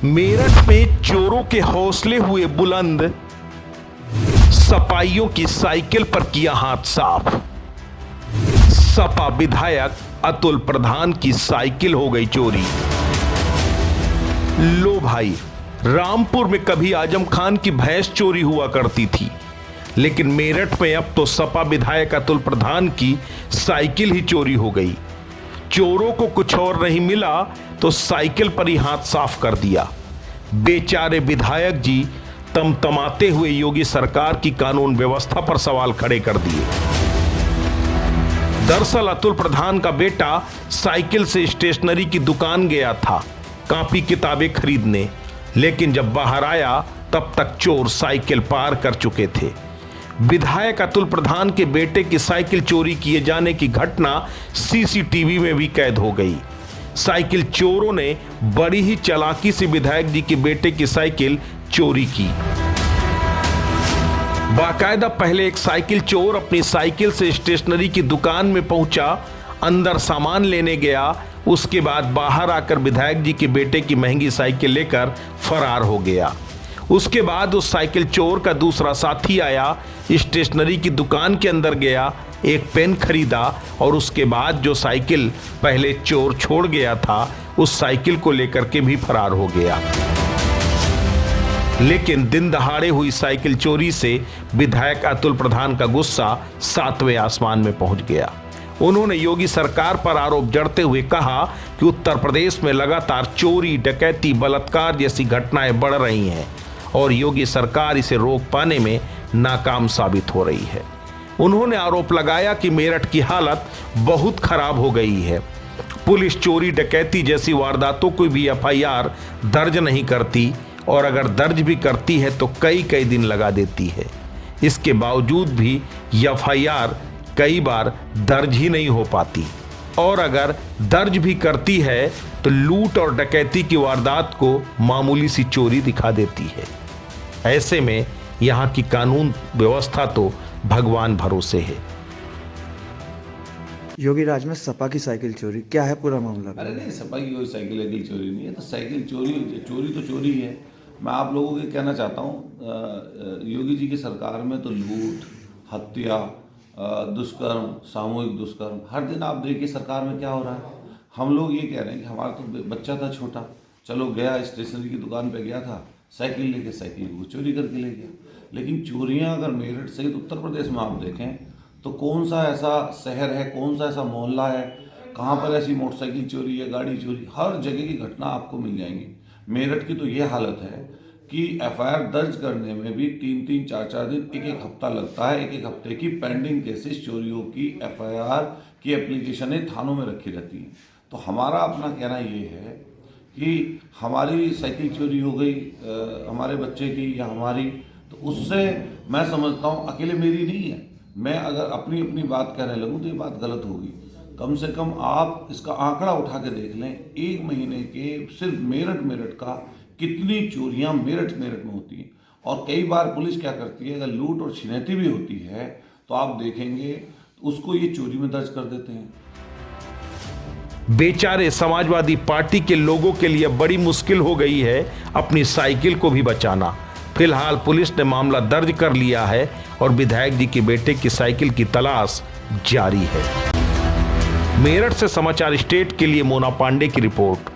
मेरठ में चोरों के हौसले हुए बुलंद, सपाइयों की साइकिल पर किया हाथ साफ। सपा विधायक अतुल प्रधान की साइकिल हो गई चोरी। लो भाई, रामपुर में कभी आजम खान की भैंस चोरी हुआ करती थी, लेकिन मेरठ में अब तो सपा विधायक अतुल प्रधान की साइकिल ही चोरी हो गई। चोरों को कुछ और नहीं मिला तो साइकिल पर ही हाथ साफ कर दिया। बेचारे विधायक जी तमतमाते हुए योगी सरकार की कानून व्यवस्था पर सवाल खड़े कर दिए। दरअसल अतुल प्रधान का बेटा साइकिल से स्टेशनरी की दुकान गया था कॉपी किताबें खरीदने, लेकिन जब बाहर आया तब तक चोर साइकिल पार कर चुके थे। विधायक अतुल प्रधान के बेटे की साइकिल चोरी किए जाने की घटना सीसीटीवी में भी कैद हो गई। साइकिल चोरों ने बड़ी ही चालाकी से विधायक जी के बेटे की साइकिल चोरी की। बाकायदा पहले एक साइकिल चोर अपनी साइकिल से स्टेशनरी की दुकान में पहुंचा, अंदर सामान लेने गया, उसके बाद बाहर आकर विधायक जी के बेटे की महंगी साइकिल लेकर फरार हो गया। उसके बाद उस साइकिल चोर का दूसरा साथी आया, स्टेशनरी की दुकान के अंदर गया, एक पेन खरीदा और उसके बाद जो साइकिल पहले चोर छोड़ गया था उस साइकिल को लेकर के भी फरार हो गया। लेकिन दिन दहाड़े हुई साइकिल चोरी से विधायक अतुल प्रधान का गुस्सा 7वें आसमान में पहुंच गया। उन्होंने योगी सरकार पर आरोप जड़ते हुए कहा कि उत्तर प्रदेश में लगातार चोरी, डकैती, बलात्कार जैसी घटनाएं बढ़ रही हैं और योगी सरकार इसे रोक पाने में नाकाम साबित हो रही है। उन्होंने आरोप लगाया कि मेरठ की हालत बहुत खराब हो गई है। पुलिस चोरी, डकैती जैसी वारदातों को भी एफआईआर दर्ज नहीं करती और अगर दर्ज भी करती है तो कई दिन लगा देती है। इसके बावजूद भी एफआईआर कई बार दर्ज ही नहीं हो पाती और अगर दर्ज भी करती है तो लूट और डकैती की वारदात को मामूली सी चोरी दिखा देती है। ऐसे में यहाँ की कानून व्यवस्था तो भगवान भरोसे है। योगी राज में सपा की साइकिल चोरी, क्या है पूरा मामला? अरे नहीं, सपा की कोई साइकिल चोरी नहीं है। तो साइकिल चोरी तो चोरी है। मैं आप लोगों को कहना चाहता हूँ, योगी जी की सरकार में तो लूट, हत्या, दुष्कर्म, सामूहिक दुष्कर्म, हर दिन आप देखिए सरकार में क्या हो रहा है। हम लोग ये कह रहे हैं कि हमारा तो बच्चा था छोटा, चलो गया स्टेशनरी की दुकान पे गया था, साइकिल लेके साइकिल को चोरी करके ले गया। लेकिन चोरियां अगर मेरठ सहित उत्तर प्रदेश में आप देखें तो कौन सा ऐसा शहर है, कौन सा ऐसा मोहल्ला है, कहाँ पर ऐसी मोटरसाइकिल चोरी है, गाड़ी चोरी, हर जगह की घटना आपको मिल जाएंगी। मेरठ की तो ये हालत है कि एफआईआर दर्ज करने में भी 3-3, 4-4 दिन, एक हफ्ता लगता है। एक हफ्ते की पेंडिंग केसेस चोरियों की एफआईआर की एप्लीकेशनें थानों में रखी रहती हैं। तो हमारा अपना कहना ये है कि हमारी साइकिल चोरी हो गई हमारे बच्चे की या हमारी, तो उससे मैं समझता हूँ अकेले मेरी नहीं है। मैं अगर अपनी बात कहने लगूँ तो ये बात गलत होगी। कम से कम आप इसका आंकड़ा उठा के देख लें, एक महीने के सिर्फ मेरठ का कितनी चोरियां मेरठ में होती हैं। और कई बार पुलिस क्या करती है, अगर लूट और छिनैती भी होती है तो आप देखेंगे उसको ये चोरी में दर्ज कर देते हैं। बेचारे समाजवादी पार्टी के लोगों के लिए बड़ी मुश्किल हो गई है अपनी साइकिल को भी बचाना। फिलहाल पुलिस ने मामला दर्ज कर लिया है और विधायक जी के बेटे की साइकिल की तलाश जारी है। मेरठ से समाचार स्टेट के लिए मोना पांडे की रिपोर्ट।